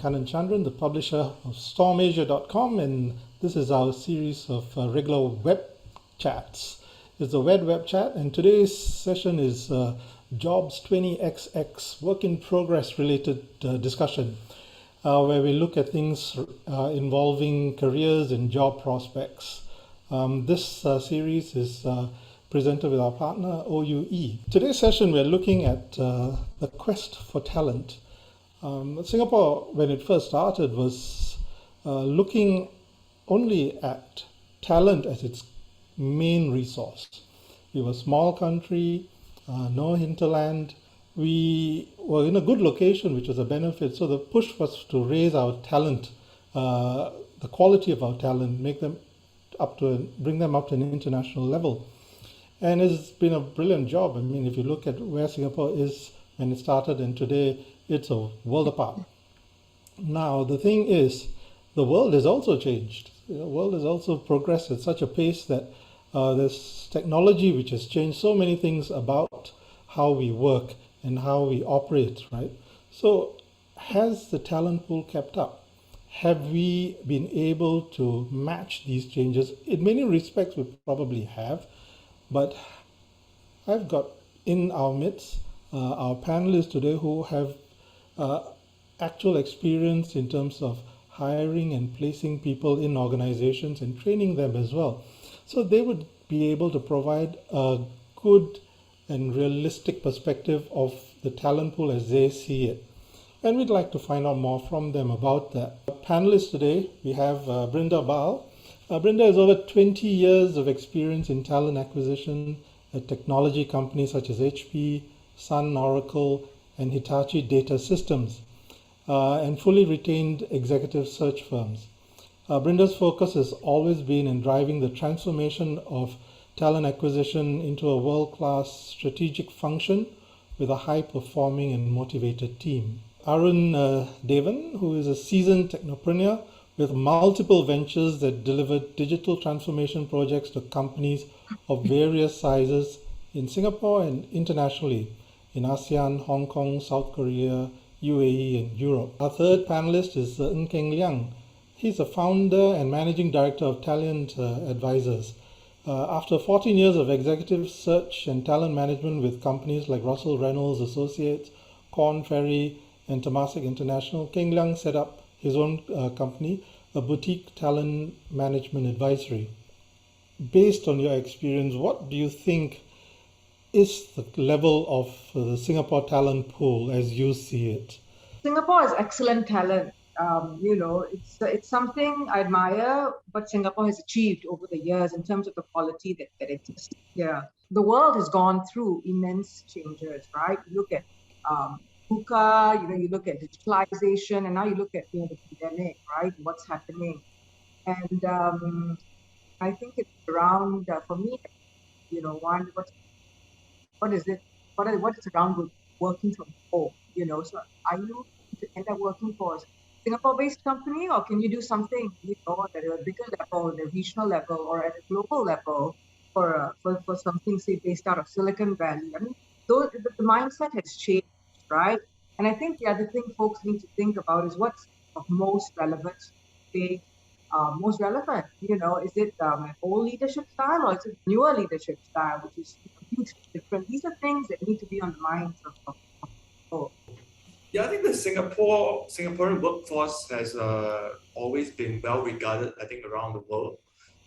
Kanan Chandran, the publisher of StormAsia.com, and this is our series of regular web chats. It's the WED WEB CHAT, and today's session is Jobs 20XX, work in progress related discussion, where we look at things involving careers and job prospects. This series is presented with our partner OUE. Today's session we're looking at the quest for talent. Singapore, when it first started, was looking only at talent as its main resource. We were a small country, no hinterland. We were in a good location, which was a benefit. So the push was to raise our talent, the quality of our talent, bring them up to an international level. And it's been a brilliant job. I mean, if you look at where Singapore is when it started and today, it's a world apart. Now, the thing is, the world has also changed. The world has also progressed at such a pace that there's technology which has changed so many things about how we work and how we operate, right? So has the talent pool kept up? Have we been able to match these changes? In many respects, we probably have. But I've got in our midst our panelists today who have actual experience in terms of hiring and placing people in organizations and training them as well. So they would be able to provide a good and realistic perspective of the talent pool as they see it. And we'd like to find out more from them about that. Panelists today, we have Brindha. Brindha has over 20 years of experience in talent acquisition at technology companies such as HP, Sun, Oracle, and Hitachi Data Systems, and fully retained executive search firms. Brinda's focus has always been in driving the transformation of talent acquisition into a world-class strategic function with a high-performing and motivated team. Arun Devan, who is a seasoned technopreneur with multiple ventures that delivered digital transformation projects to companies of various sizes in Singapore and internationally in ASEAN, Hong Kong, South Korea, UAE, and Europe. Our third panelist is Kheng Liang. He's a founder and managing director of Talent Advisors. After 14 years of executive search and talent management with companies like Russell Reynolds Associates, Korn Ferry, and Temasek International, Kheng Liang set up his own company, a boutique talent management advisory. Based on your experience, what do you think is the level of the Singapore talent pool as you see it? Singapore has excellent talent. It's something I admire what Singapore has achieved over the years in terms of the quality that exists here. The world has gone through immense changes, right? You look at VUCA, you look at digitalization, and now you look at the pandemic, right? What's happening, and I think it's around for me. What is it? What is around with working from home? So are you to end up working for a Singapore-based company, or can you do something at a bigger level, at a regional level, or at a global level for something say based out of Silicon Valley? I mean, the mindset has changed. Right, and I think the other thing folks need to think about is what's of most relevant today. Most relevant, is it an old leadership style or is it newer leadership style, which is hugely different? These are things that need to be on the minds of people. Yeah, I think the Singaporean workforce has always been well regarded, I think, around the world.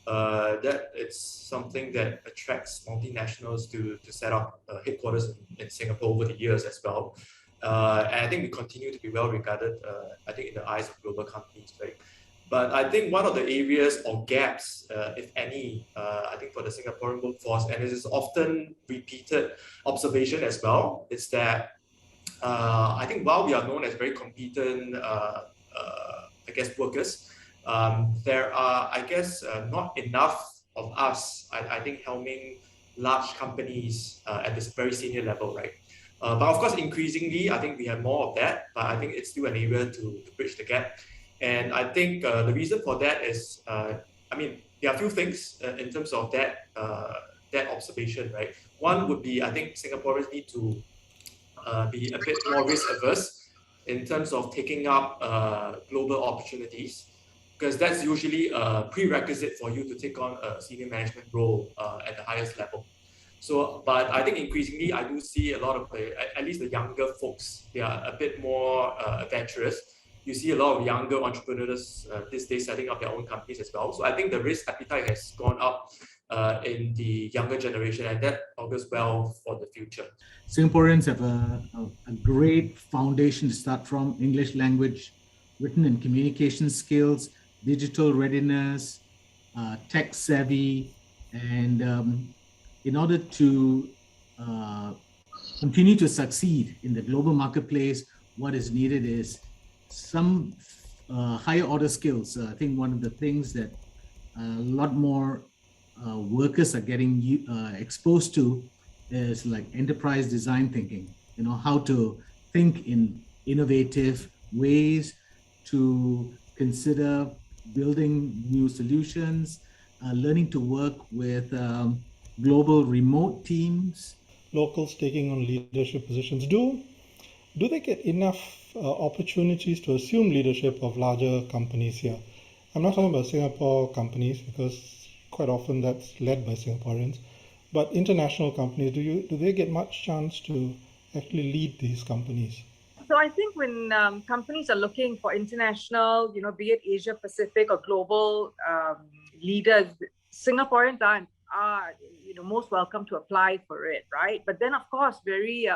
That it's something that attracts multinationals to set up headquarters in Singapore over the years as well. And I think we continue to be well regarded, I think, in the eyes of global companies, right? But I think one of the areas or gaps, if any, I think for the Singaporean workforce, and it is often repeated observation as well, is that I think while we are known as very competent, workers, there are, not enough of us, I think, helming large companies at this very senior level, right? But of course, increasingly, I think we have more of that, but I think it's still an area to bridge the gap. And I think the reason for that is, there are a few things in terms of that observation, right? One would be, I think Singaporeans need to be a bit more risk averse in terms of taking up global opportunities, because that's usually a prerequisite for you to take on a senior management role at the highest level. So, but I think increasingly I do see a lot of at least the younger folks, they are a bit more adventurous. You see a lot of younger entrepreneurs these days setting up their own companies as well. So I think the risk appetite has gone up in the younger generation, and that augurs well for the future. Singaporeans have a great foundation to start from: English language, written and communication skills, digital readiness, tech savvy, and in order to continue to succeed in the global marketplace, what is needed is some higher order skills. I think one of the things that a lot more workers are getting exposed to is like enterprise design thinking, how to think in innovative ways, to consider building new solutions, learning to work with global remote teams. Locals taking on leadership positions, do they get enough opportunities to assume leadership of larger companies here? I'm not talking about Singapore companies, because quite often that's led by Singaporeans, but international companies, do they get much chance to actually lead these companies? So I think when companies are looking for international, be it Asia Pacific or global leaders, Singaporeans are most welcome to apply for it, right? But then, of course, very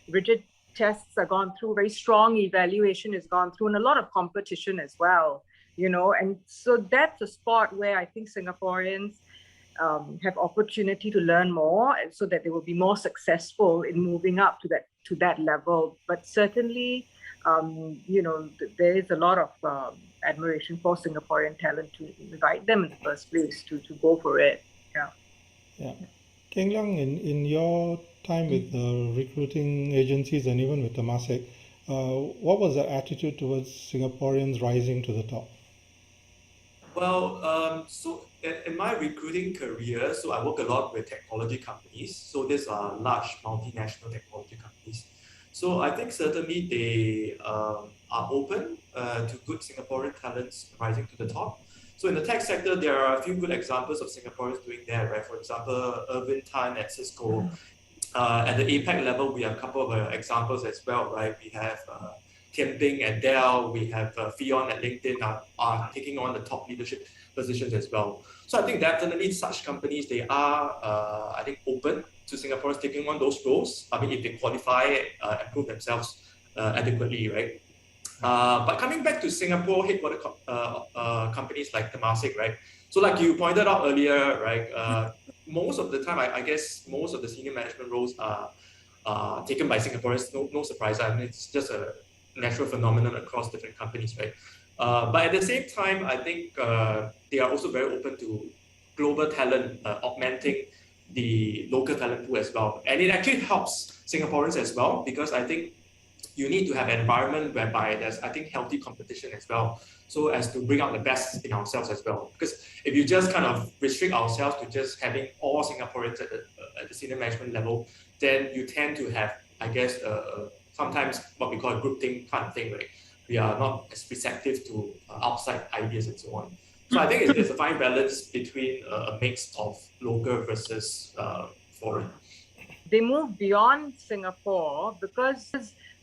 rigid tests are gone through, very strong evaluation is gone through, and a lot of competition as well, and so that's a spot where I think Singaporeans have opportunity to learn more, and so that they will be more successful in moving up to that level. But certainly, there is a lot of admiration for Singaporean talent to invite them in the first place to go for it. Yeah. Kheng Liang, in your time with the recruiting agencies and even with Temasek, what was the attitude towards Singaporeans rising to the top? Well, so in my recruiting career, so I work a lot with technology companies. So these are large multinational technology companies. So I think certainly they are open to good Singaporean talents rising to the top. So in the tech sector, there are a few good examples of Singaporeans doing that, right? For example, Irvin Tan at Cisco. At the APAC level, we have a couple of examples as well, right? We have Tian Bing at Dell, we have Fion at LinkedIn are taking on the top leadership positions as well. So I think definitely such companies, they are, I think, open to Singaporeans taking on those roles. I mean, if they qualify and prove themselves adequately, right? But coming back to Singapore headquarter companies like Temasek, right? So like you pointed out earlier, right? Most of the time, I guess most of the senior management roles are taken by Singaporeans. No surprise. I mean, it's just a natural phenomenon across different companies, right? But at the same time, I think they are also very open to global talent augmenting the local talent pool as well. And it actually helps Singaporeans as well, because I think you need to have an environment whereby there's, I think, healthy competition as well, so as to bring out the best in ourselves as well. Because if you just kind of restrict ourselves to just having all Singaporeans at the senior management level, then you tend to have, I guess, sometimes what we call a groupthink kind of thing, right? We are not as receptive to outside ideas and so on. So I think it's a fine balance between a mix of local versus foreign. They move beyond Singapore because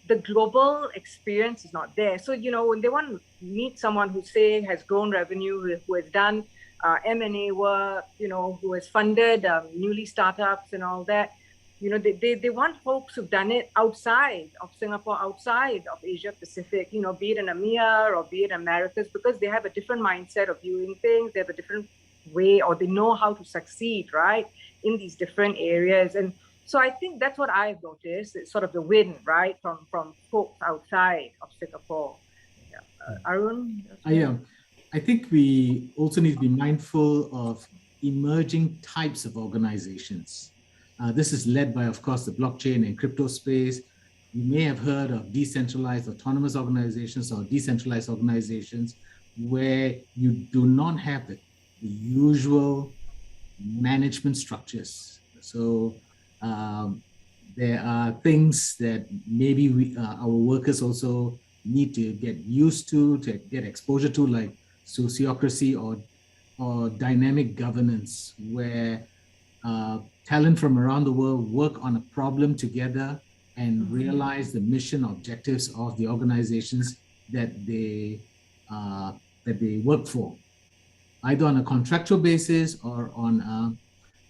the global experience is not there. So, when they want to meet someone who, say, has grown revenue, who has done M&A work, who has funded newly startups and all that, they want folks who've done it outside of Singapore, outside of Asia Pacific, be it in EMEA or be it Americas, because they have a different mindset of viewing things. They have a different way, or they know how to succeed, right, in these different areas. And so I think that's what I've noticed. It's sort of the win, right, from folks outside of Singapore. Arun? I think we also need to be mindful of emerging types of organizations. This is led by, of course, the blockchain and crypto space. You may have heard of decentralized autonomous organizations or decentralized organizations where you do not have the usual management structures. So There are things that maybe our workers also need to get used to get exposure to, like sociocracy or dynamic governance, where talent from around the world work on a problem together and realize the mission objectives of the organizations that they work for, either on a contractual basis or on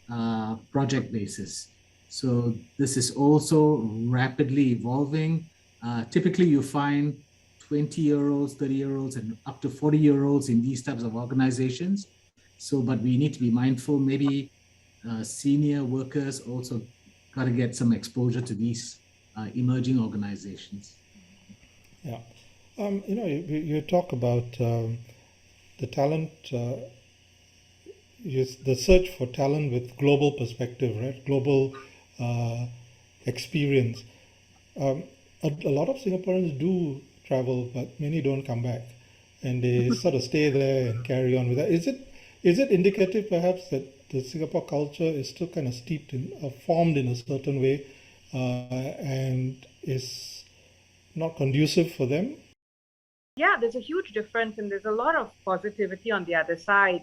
a project basis. So this is also rapidly evolving. Typically, you find 20-year-olds, 30-year-olds, and up to 40-year-olds in these types of organizations. So, but we need to be mindful, maybe senior workers also got to get some exposure to these emerging organizations. Yeah. You talk about the talent, the search for talent with global perspective, right? Global experience. A lot of Singaporeans do travel, but many don't come back, and they sort of stay there and carry on with that. Is it indicative, perhaps, that the Singapore culture is still kind of steeped in, formed in a certain way, and is not conducive for them? Yeah, there's a huge difference, and there's a lot of positivity on the other side.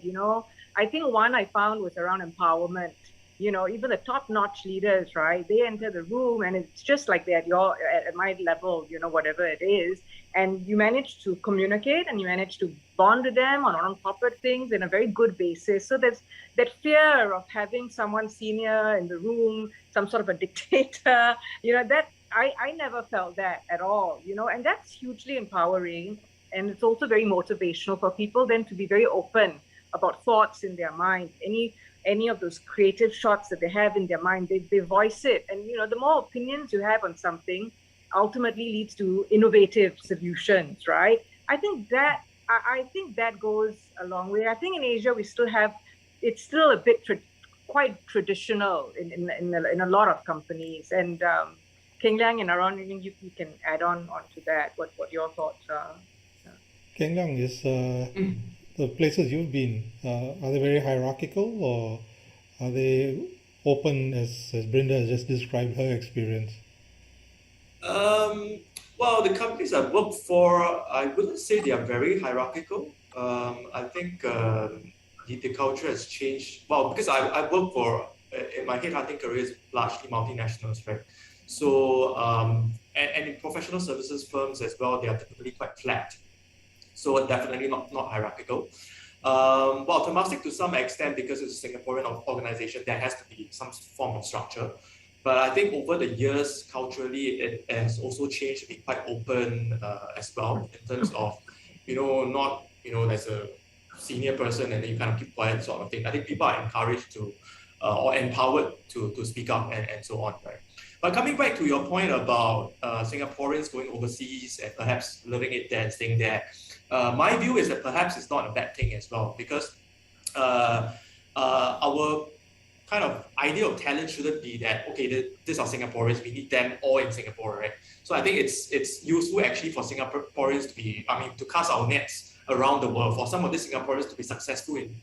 I think one I found was around empowerment. Even the top-notch leaders, right? They enter the room, and it's just like they're at my level, whatever it is, and you manage to communicate and you manage to bond with them on corporate things in a very good basis. So there's that fear of having someone senior in the room, some sort of a dictator, that I never felt that at all, and that's hugely empowering. And it's also very motivational for people then to be very open about thoughts in their mind. Any of those creative shots that they have in their mind, they voice it. And, the more opinions you have on something ultimately leads to innovative solutions, right? I think that goes a long way. I think in Asia, it's still a bit quite traditional in a lot of companies. And Kheng, Liang and Arun, you can add on to that, what your thoughts are. Kheng, Liang, is the places you've been, are they very hierarchical, or are they open, as Brindha has just described her experience? Well, the companies I've worked for, I wouldn't say they are very hierarchical. I think the culture has changed. Well, because I work for, in my headhunting career is largely multinationals, right? So, and in professional services firms as well, they are typically quite flat. So definitely not hierarchical. Well, Temasek to some extent, because it's a Singaporean organization, there has to be some form of structure. But I think over the years, culturally, it has also changed to be quite open as well, in terms of, not, there's a senior person and then you kind of keep quiet sort of thing. I think people are encouraged to, or empowered to speak up and so on, right? But coming back to your point about Singaporeans going overseas and perhaps living it there and staying there, my view is that perhaps it's not a bad thing as well, because our kind of idea of talent shouldn't be that, okay, these are Singaporeans, we need them all in Singapore, right? So I think it's useful actually for Singaporeans to cast our nets around the world, for some of these Singaporeans to be successful in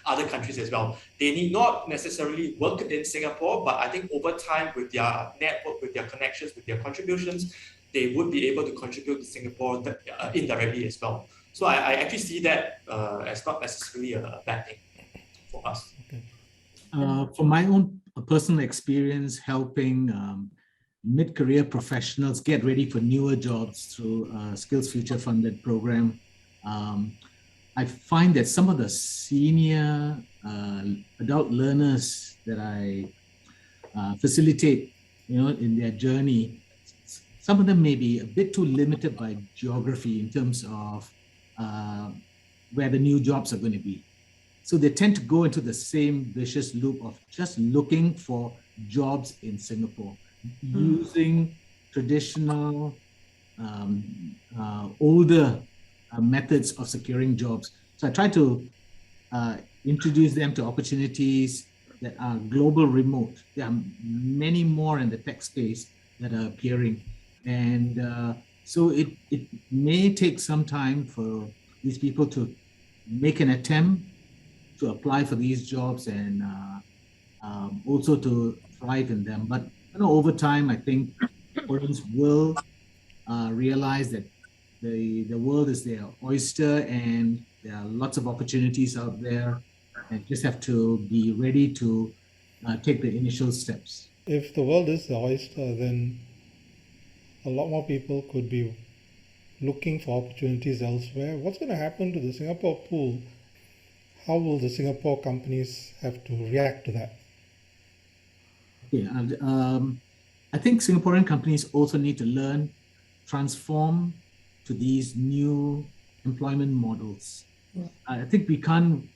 other countries as well. They need not necessarily work in Singapore, but I think over time, with their network, with their connections, with their contributions, they would be able to contribute to Singapore indirectly as well. So I actually see that as not necessarily a bad thing for us. Okay. From my own personal experience helping mid-career professionals get ready for newer jobs through Skills Future funded program, I find that some of the senior adult learners that I facilitate, in their journey, some of them may be a bit too limited by geography in terms of where the new jobs are going to be. So they tend to go into the same vicious loop of just looking for jobs in Singapore, using traditional, older methods of securing jobs. So I try to introduce them to opportunities that are global remote. There are many more in the tech space that are appearing. And so it may take some time for these people to make an attempt to apply for these jobs and also to thrive in them. But over time, I think Singaporeans will realize that the world is their oyster and there are lots of opportunities out there, and just have to be ready to take the initial steps. If the world is the oyster, then a lot more people could be looking for opportunities elsewhere. What's going to happen to the Singapore pool? How will the Singapore companies have to react to that? Okay, I think Singaporean companies also need to transform to these new employment models. I think we can't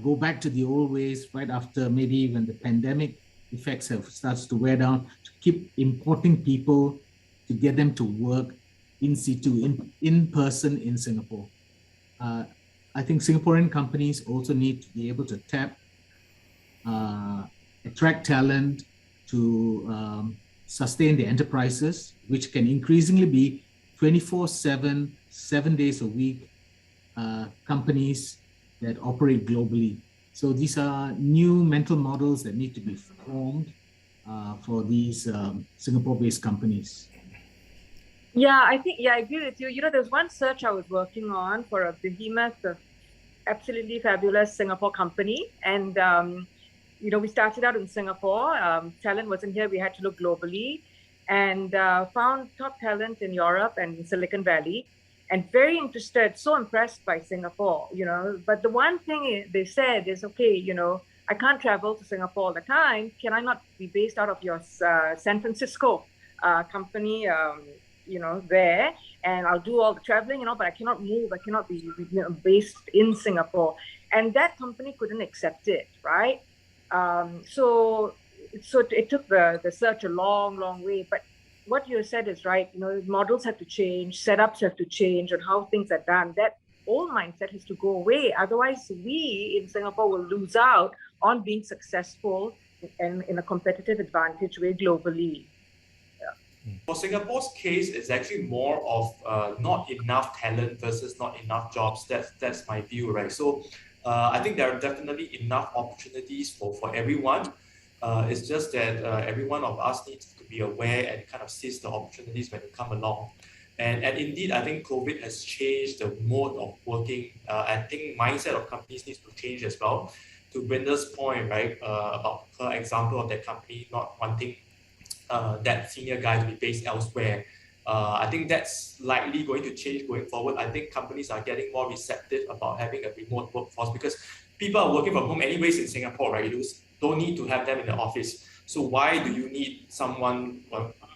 go back to the old ways right after maybe when the pandemic effects have started to wear down, to keep importing people to get them to work in situ, in person in Singapore. I think Singaporean companies also need to be able to attract talent to sustain their enterprises, which can increasingly be 24/7, 7 days a week companies that operate globally. So these are new mental models that need to be formed for these Singapore-based companies. Yeah, I agree with you. There's one search I was working on for a behemoth of absolutely fabulous Singapore company. And, we started out in Singapore. Talent wasn't here. We had to look globally, and found top talent in Europe and in Silicon Valley, and very interested, so impressed by Singapore, But the one thing they said is, okay, I can't travel to Singapore all the time. Can I not be based out of your San Francisco company, there, and I'll do all the traveling, but I cannot move. I cannot be based in Singapore. And that company couldn't accept it, right? So it took the search a long, long way. But what you said is right. Models have to change, setups have to change on how things are done. That old mindset has to go away. Otherwise, we in Singapore will lose out on being successful and in a competitive advantage way globally. For Singapore's case, it's actually more of not enough talent versus not enough jobs. That's my view, right? So I think there are definitely enough opportunities for everyone. It's just that every one of us needs to be aware and kind of seize the opportunities when they come along. And indeed, I think COVID has changed the mode of working. I think mindset of companies needs to change as well. To Brinda's point, right, about her example of that company not wanting that senior guy to be based elsewhere. I think that's likely going to change going forward. I think companies are getting more receptive about having a remote workforce because people are working from home anyways in Singapore, right? You don't need to have them in the office. So why do you need someone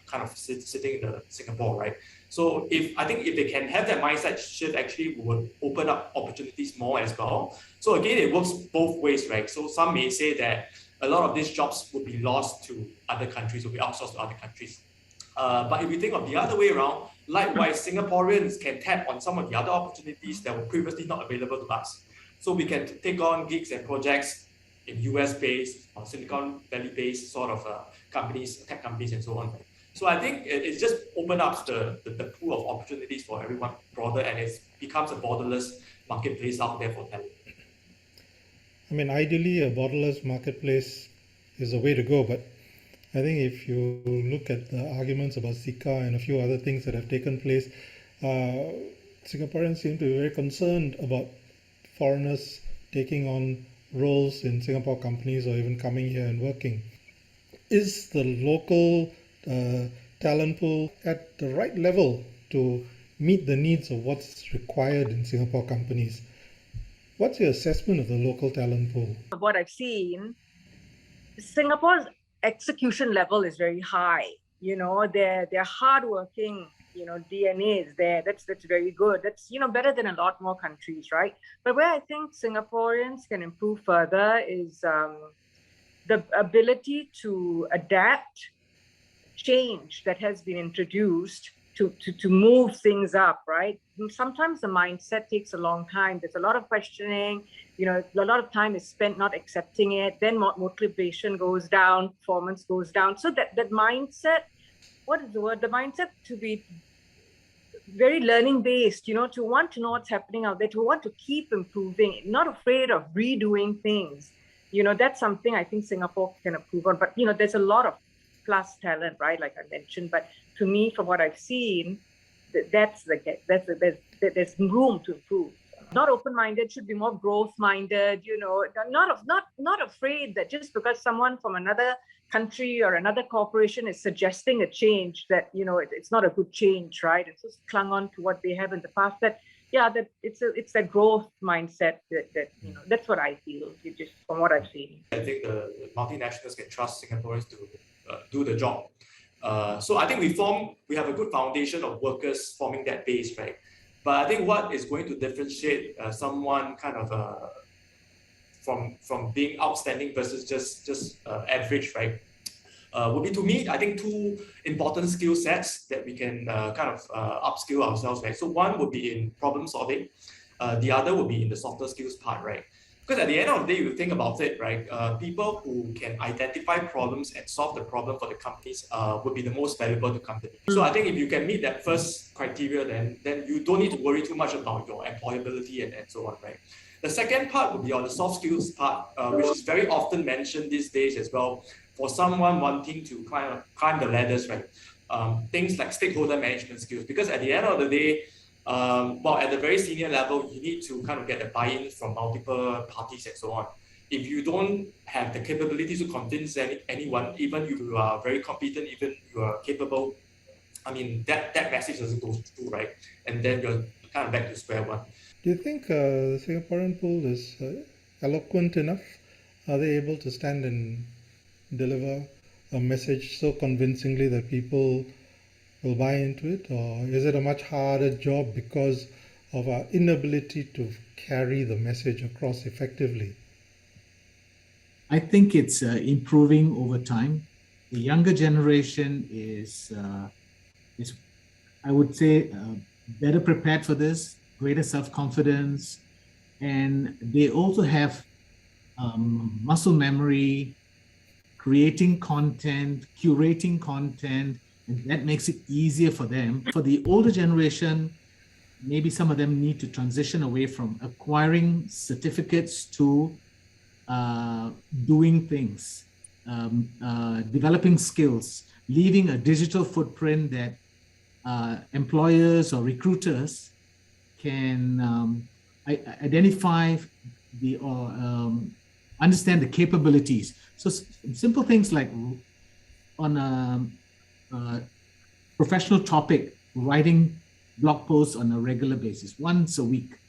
kind of sitting in Singapore, right? So I think if they can have that mindset shift, actually would open up opportunities more as well. So again, it works both ways, right? So some may say that a lot of these jobs would be lost to other countries, will be outsourced to other countries. But if we think of the other way around, likewise, Singaporeans can tap on some of the other opportunities that were previously not available to us. So we can take on gigs and projects in US-based or Silicon Valley-based sort of companies, tech companies, and so on. So I think it just opens up the pool of opportunities for everyone broader, and it becomes a borderless marketplace out there for talent. I mean, ideally, a borderless marketplace is the way to go, but I think if you look at the arguments about Zika and a few other things that have taken place, Singaporeans seem to be very concerned about foreigners taking on roles in Singapore companies or even coming here and working. Is the local talent pool at the right level to meet the needs of what's required in Singapore companies? What's your assessment of the local talent pool? What I've seen, Singapore's execution level is very high. They're hardworking. DNA is there. That's very good. That's better than a lot more countries, right? But where I think Singaporeans can improve further is the ability to adapt change that has been introduced to move things up, right? Sometimes the mindset takes a long time. There's a lot of questioning, a lot of time is spent not accepting it. Then motivation goes down, performance goes down. So that mindset, what is the word? The mindset to be very learning based, to want to know what's happening out there, to want to keep improving, not afraid of redoing things. That's something I think Singapore can improve on. But, there's a lot of plus talent, right? Like I mentioned, but to me, from what I've seen, there's room to improve. Not open-minded, should be more growth-minded. Not afraid that just because someone from another country or another corporation is suggesting a change, that it's not a good change, right? It's just clung on to what they have in the past. That it's a growth mindset that that's what I feel, just from what I've seen. I think the multinationals can trust Singaporeans to do the job. So I think we have a good foundation of workers forming that base, right? But I think what is going to differentiate someone kind of from being outstanding versus just average, right? Would be, to me, I think, two important skill sets that we can kind of upskill ourselves, right? So one would be in problem solving, the other would be in the softer skills part, right? Because at the end of the day, you think about it, right? People who can identify problems and solve the problem for the companies would be the most valuable to company. So I think if you can meet that first criteria, then you don't need to worry too much about your employability and so on, right? The second part would be on the soft skills part, which is very often mentioned these days as well for someone wanting to climb the ladders, right? Things like stakeholder management skills, because at the end of the day, at the very senior level, you need to kind of get a buy-in from multiple parties and so on. If you don't have the capability to convince anyone, even if you are very competent, even you are capable, I mean, that message doesn't go through, right? And then you're kind of back to square one. Do you think the Singaporean pool is eloquent enough? Are they able to stand and deliver a message so convincingly that people will buy into it? Or is it a much harder job because of our inability to carry the message across effectively? I think it's improving over time. The younger generation is I would say, better prepared for this, greater self-confidence, and they also have muscle memory, creating content, curating content, and that makes it easier for them. For the older generation, maybe some of them need to transition away from acquiring certificates to doing things, developing skills, leaving a digital footprint that employers or recruiters can identify understand the capabilities. So simple things like on a professional topic, writing blog posts on a regular basis, once a week,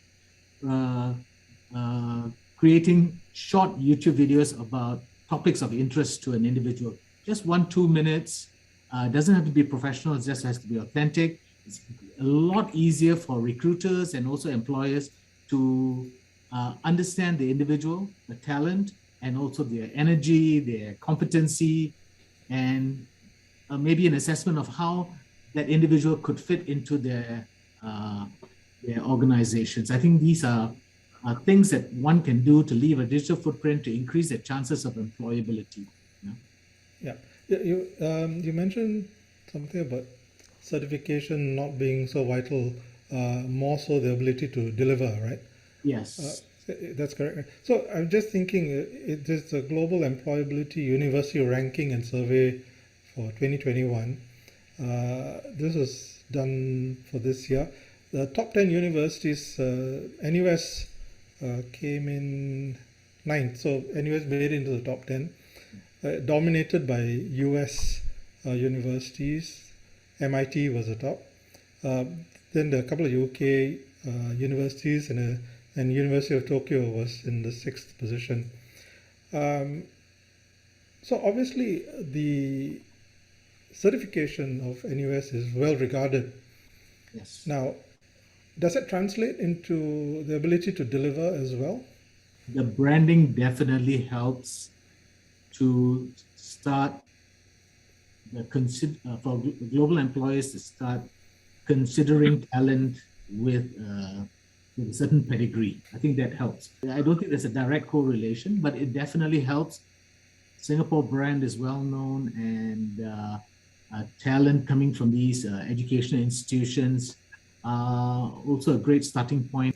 creating short YouTube videos about topics of interest to an individual. Just 1-2 minutes, doesn't have to be professional, it just has to be authentic. It's a lot easier for recruiters and also employers to understand the individual, the talent, and also their energy, their competency, and maybe an assessment of how that individual could fit into their organizations. I think these are things that one can do to leave a digital footprint to increase their chances of employability. Yeah. You mentioned something about certification not being so vital, more so the ability to deliver, right? Yes. That's correct. So I'm just thinking, there's a global employability university ranking and survey for 2021. This was done for this year. The top 10 universities, NUS came in 9th. So NUS made it into the top 10, dominated by US universities. MIT was the top. Then a couple of UK universities and University of Tokyo was in the 6th position. So obviously the certification of NUS is well regarded. Yes. Now, does it translate into the ability to deliver as well? The branding definitely helps to start for global employers to start considering talent with a certain pedigree. I think that helps. I don't think there's a direct correlation, but it definitely helps. Singapore brand is well known, and talent coming from these educational institutions are also a great starting point.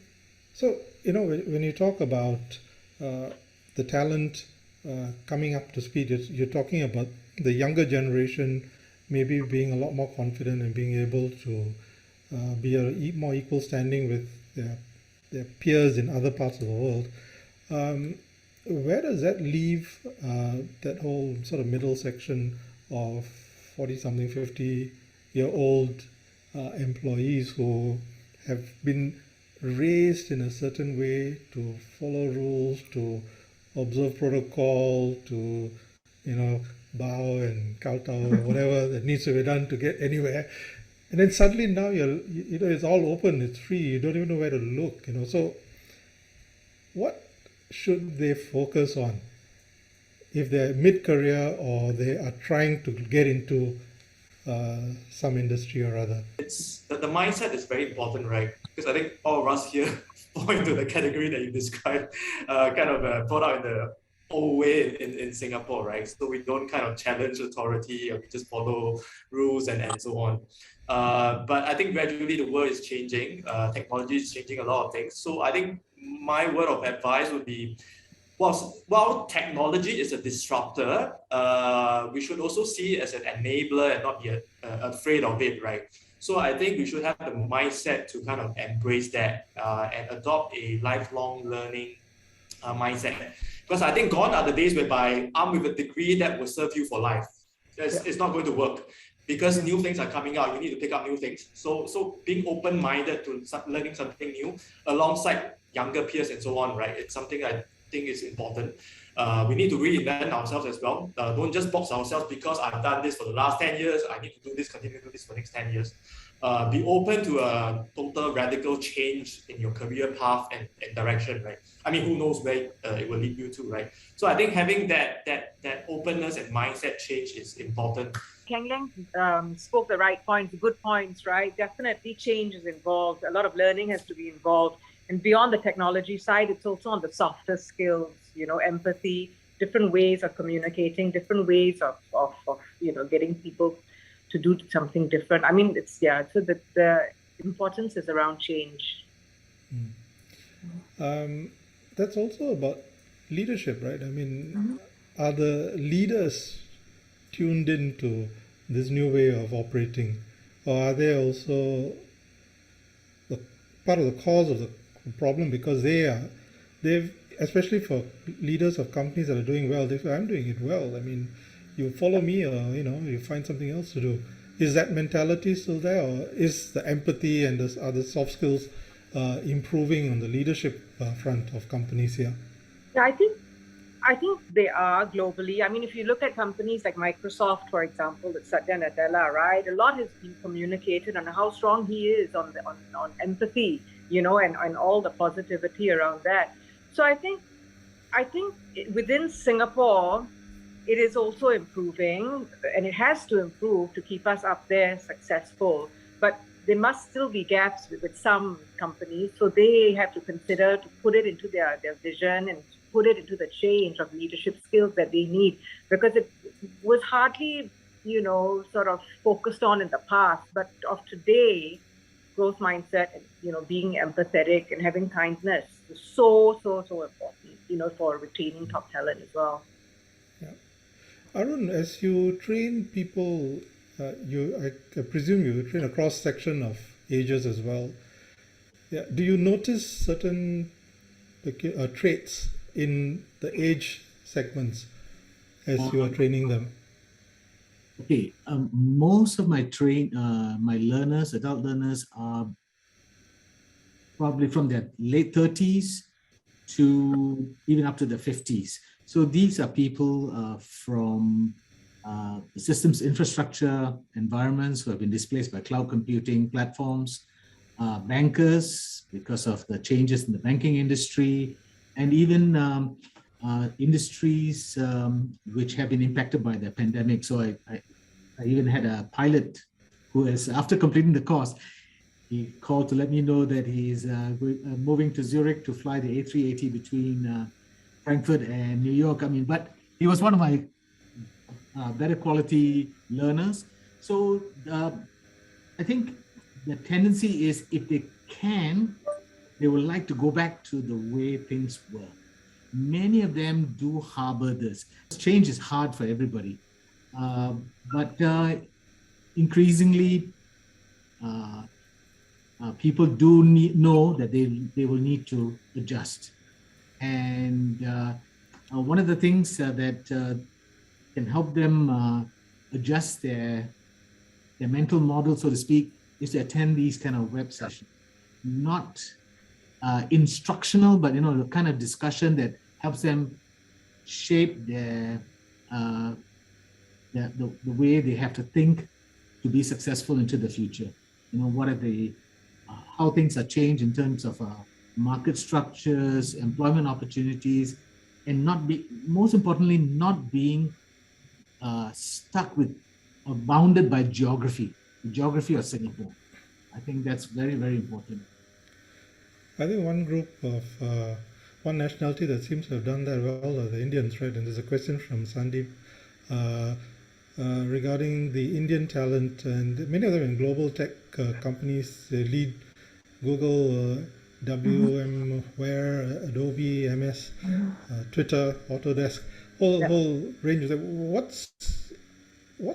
So, when you talk about the talent coming up to speed, you're talking about the younger generation maybe being a lot more confident and being able to be more equal standing with their peers in other parts of the world. Where does that leave that whole sort of middle section of 40-something, 50-year-old employees who have been raised in a certain way to follow rules, to observe protocol, to, bow and kowtow or whatever that needs to be done to get anywhere. And then suddenly now it's all open, it's free, you don't even know where to look, So what should they focus on if they're mid-career or they are trying to get into some industry or other? It's the mindset is very important, right? Because I think all of us here fall into the category that you described, brought out in the old way in Singapore, right? So we don't kind of challenge authority, or we just follow rules and so on. But I think gradually the world is changing. Technology is changing a lot of things. So I think my word of advice would be, while technology is a disruptor, we should also see it as an enabler and not be afraid of it, right? So I think we should have the mindset to kind of embrace that and adopt a lifelong learning mindset. Because I think gone are the days whereby armed with a degree that will serve you for life. It's not going to work. Because new things are coming out, you need to pick up new things. So being open-minded to learning something new alongside younger peers and so on, right? It's something I think is important. We need to reinvent ourselves as well. Don't just box ourselves because I've done this for the last 10 years. I need to do this, continue to do this for the next 10 years. Be open to a total radical change in your career path and direction, right? I mean, who knows where it will lead you to, right? So I think having that openness and mindset change is important. Kheng Liang spoke the right points, good points, right? Definitely change is involved. A lot of learning has to be involved. And beyond the technology side, it's also on the softer skills, empathy, different ways of communicating, different ways of getting people to do something different. I mean, so the importance is around change. That's also about leadership, right? I mean, are the leaders tuned into this new way of operating, or are they also part of the cause of the problem? Because they've, especially for leaders of companies that are doing well, they say, I'm doing it well. I mean, you follow me, or you find something else to do. Is that mentality still there, or is the empathy and the other soft skills improving on the leadership front of companies here? Yeah, I think they are globally. I mean, if you look at companies like Microsoft, for example, with Satya Nadella, right? A lot has been communicated on how strong he is on empathy, and all the positivity around that. So I think within Singapore, it is also improving, and it has to improve to keep us up there successful. But there must still be gaps with some companies, so they have to consider to put it into their vision and put it into the change of leadership skills that they need, because it was hardly, sort of focused on in the past, but of today, growth mindset and, being empathetic and having kindness is so important, for retaining top talent as well. Yeah. Arun, as you train people, I presume you train a cross-section of ages as well. Yeah. Do you notice certain traits in the age segments as you are training them? Okay, most of my my learners, adult learners, are probably from their late 30s to even up to the 50s. So these are people from systems infrastructure environments who have been displaced by cloud computing platforms, bankers because of the changes in the banking industry, and even industries which have been impacted by the pandemic. So I even had a pilot who is, after completing the course, he called to let me know that he's moving to Zurich to fly the A380 between Frankfurt and New York. I mean, but he was one of my better quality learners. So I think the tendency is, if they can, they would like to go back to the way things were. Many of them do harbor this. Change is hard for everybody. But increasingly, people do know that they will need to adjust. And one of the things that can help them adjust their mental model, so to speak, is to attend these kind of web sessions. Not instructional, but the kind of discussion that helps them shape their the way they have to think to be successful into the future. What are the how things are changed in terms of market structures, employment opportunities, and most importantly, not being stuck with bounded by the geography of Singapore. I think that's very, very important. I think one group of one nationality that seems to have done that well are the Indians, right? And there's a question from Sandeep regarding the Indian talent, and many of them in global tech companies. They lead Google, VMware, Adobe, MS, Twitter, Autodesk, whole range of them. What's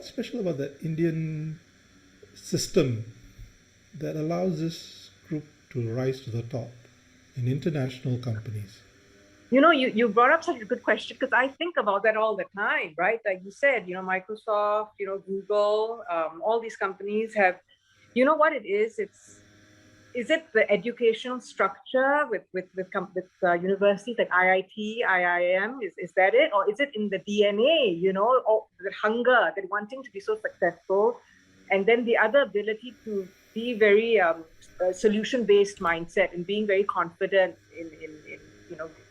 special about that Indian system that allows this group to rise to the top in international companies? You brought up such a good question, because I think about that all the time, right? Like you said, Microsoft, Google, all these companies have, what it is it the educational structure with universities like IIT, IIM? Is that it? Or is it in the DNA, or the hunger, that wanting to be so successful? And then the other ability to be very solution-based mindset and being very confident in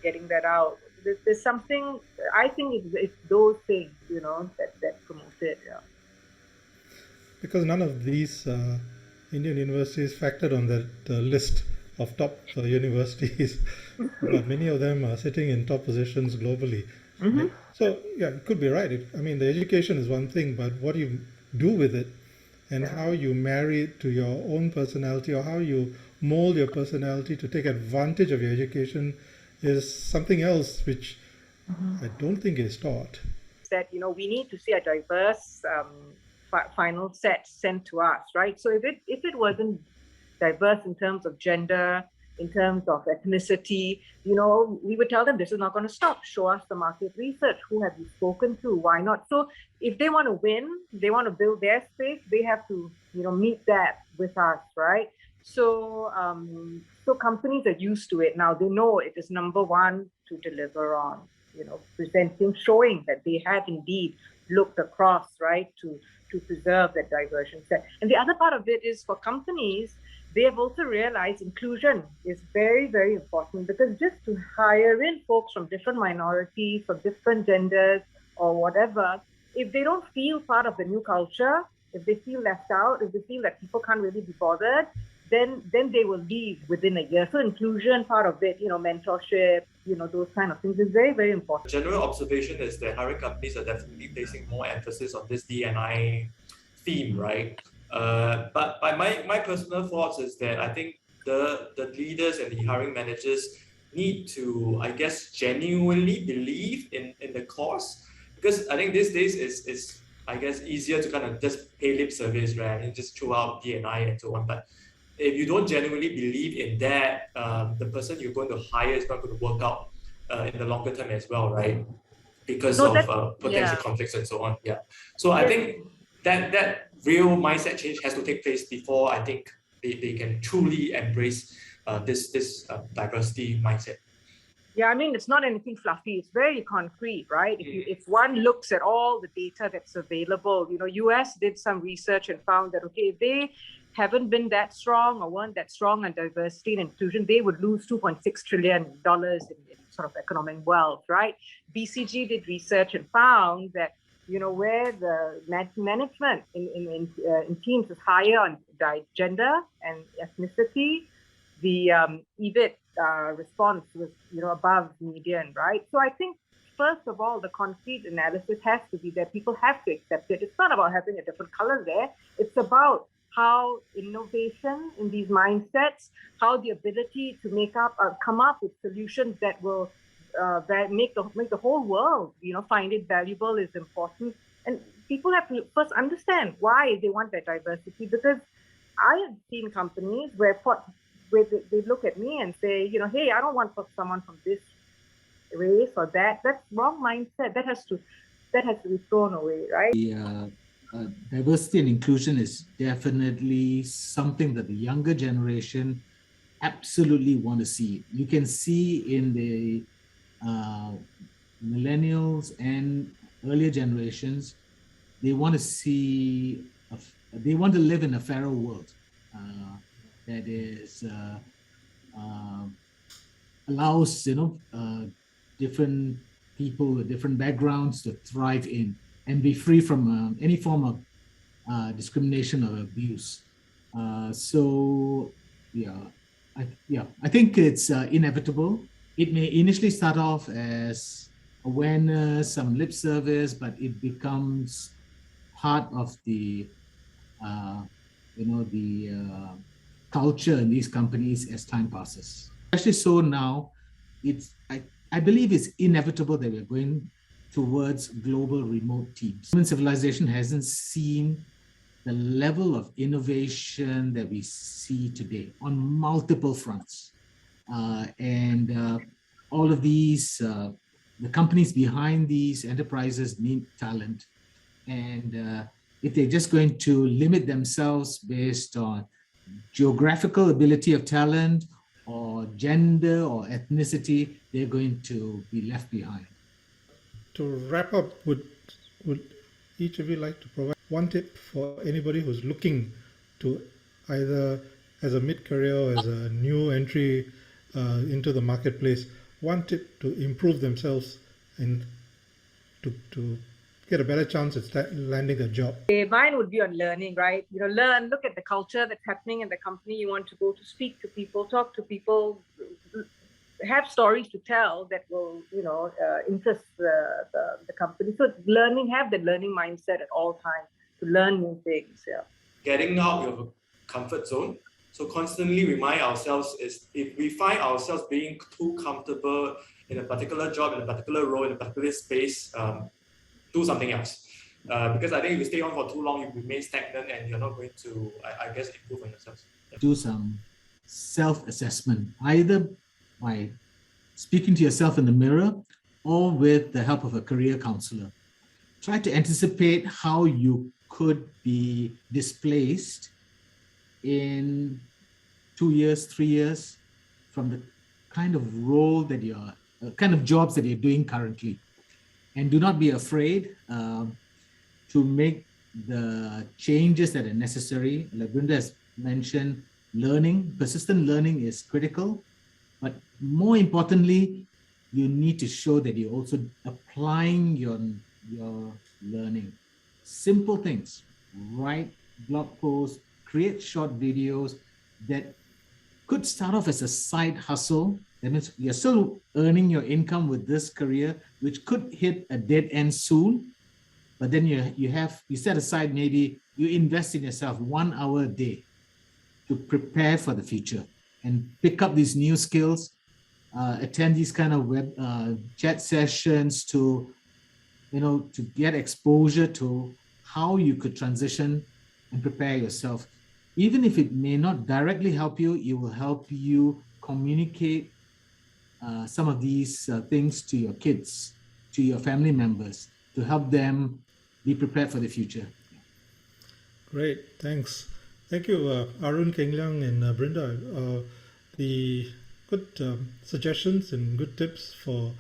getting that out. There's something, I think it's those things, that promote it. Yeah. Because none of these Indian universities factored on that list of top universities, but many of them are sitting in top positions globally. Mm-hmm. So yeah, it could be right. The education is one thing, but what you do with it and how you marry it to your own personality, or how you mold your personality to take advantage of your education, is something else which I don't think is taught. That we need to see a diverse final set sent to us, right? So if it wasn't diverse in terms of gender, in terms of ethnicity, we would tell them this is not going to stop. Show us the market research. Who have you spoken to? Why not? So if they want to win, they want to build their space, they have to, meet that with us, right? So so companies are used to it now. They know it is number one to deliver on, presenting, showing that they have indeed looked across, right, to preserve that diversion set. And the other part of it is, for companies, they have also realized inclusion is very, very important, because just to hire in folks from different minorities, from different genders or whatever, if they don't feel part of the new culture, if they feel left out, if they feel that people can't really be bothered, then they will leave within a year. So inclusion, part of it, mentorship, those kind of things is very, very important. General observation is that hiring companies are definitely placing more emphasis on this D&I theme, right? But my personal thoughts is that I think the leaders and the hiring managers need to, I guess, genuinely believe in the cause, because I think these days is I guess easier to kind of just pay lip service, right, and just throw out D&I and so on. But if you don't genuinely believe in that, the person you're going to hire is not going to work out in the longer term as well, right? Because of potential conflicts and so on. Yeah. So I think that real mindset change has to take place before I think they can truly embrace this diversity mindset. Yeah, it's not anything fluffy. It's very concrete, right? If one looks at all the data that's available, US did some research and found that, okay, if they haven't been that strong or weren't that strong on diversity and inclusion, they would lose $2.6 trillion in sort of economic wealth, right? BCG did research and found that, where the management in teams is higher on gender and ethnicity, the EBIT response was, above median, right? So I think, first of all, the concrete analysis has to be that people have to accept it. It's not about having a different color there. It's about how innovation in these mindsets, how the ability to come up with solutions that will make the whole world, find it valuable is important. And people have to first understand why they want that diversity, because I have seen companies where they look at me and say, hey, I don't want someone from this race or that. That's wrong mindset. That has to be thrown away, right? Diversity and inclusion is definitely something that the younger generation absolutely want to see. You can see in the millennials and earlier generations, they want to see, they want to live in a fairer world that is allows different people with different backgrounds to thrive in and be free from any form of discrimination or abuse. I think it's inevitable. It may initially start off as awareness, some lip service, but it becomes part of the culture in these companies as time passes. Especially so now, I believe it's inevitable that we're going towards global remote teams. Human civilization hasn't seen the level of innovation that we see today on multiple fronts. All of these, the companies behind these enterprises need talent. And if they're just going to limit themselves based on geographical ability of talent or gender or ethnicity, they're going to be left behind. To wrap up, would each of you like to provide one tip for anybody who's looking to either as a mid-career or as a new entry into the marketplace, one tip to improve themselves and to get a better chance at landing a job? Mine would be on learning, right? Look at the culture that's happening in the company you want to go to, speak to people, talk to people, have stories to tell that will, interest the company. So have the learning mindset at all times to learn new things. Yeah. Getting out of your comfort zone. So constantly remind ourselves is if we find ourselves being too comfortable in a particular job, in a particular role, in a particular space, do something else. Because I think if you stay on for too long, you remain stagnant and you're not going to, I guess, improve on yourself. Yeah. Do some self-assessment, either by speaking to yourself in the mirror or with the help of a career counselor. Try to anticipate how you could be displaced in 2 years, 3 years from the kind of role that kind of jobs that you're doing currently. And do not be afraid to make the changes that are necessary. Like Brindha has mentioned, persistent learning is critical, but more importantly, you need to show that you're also applying your learning. Simple things, write blog posts, create short videos that could start off as a side hustle. That means you're still earning your income with this career, which could hit a dead end soon. But then you set aside, maybe you invest in yourself 1 hour a day to prepare for the future and pick up these new skills, attend these kind of web chat sessions to get exposure to how you could transition and prepare yourself. Even if it may not directly help you, it will help you communicate some of these things to your kids, to your family members, to help them be prepared for the future. Great, thanks. Thank you, Arun, Kheng, Liang, and Brindha. The good suggestions and good tips for,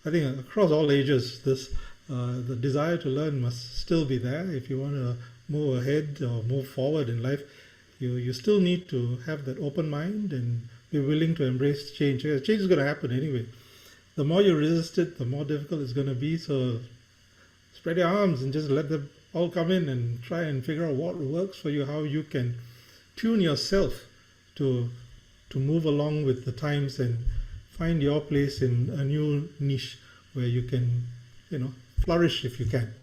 I think, across all ages. The desire to learn must still be there. If you want to move ahead or move forward in life, you still need to have that open mind and be willing to embrace change. Change is going to happen anyway. The more you resist it, the more difficult it's going to be. So spread your arms and just let them all come in and try and figure out what works for you, how you can tune yourself to move along with the times and find your place in a new niche where you can, flourish if you can.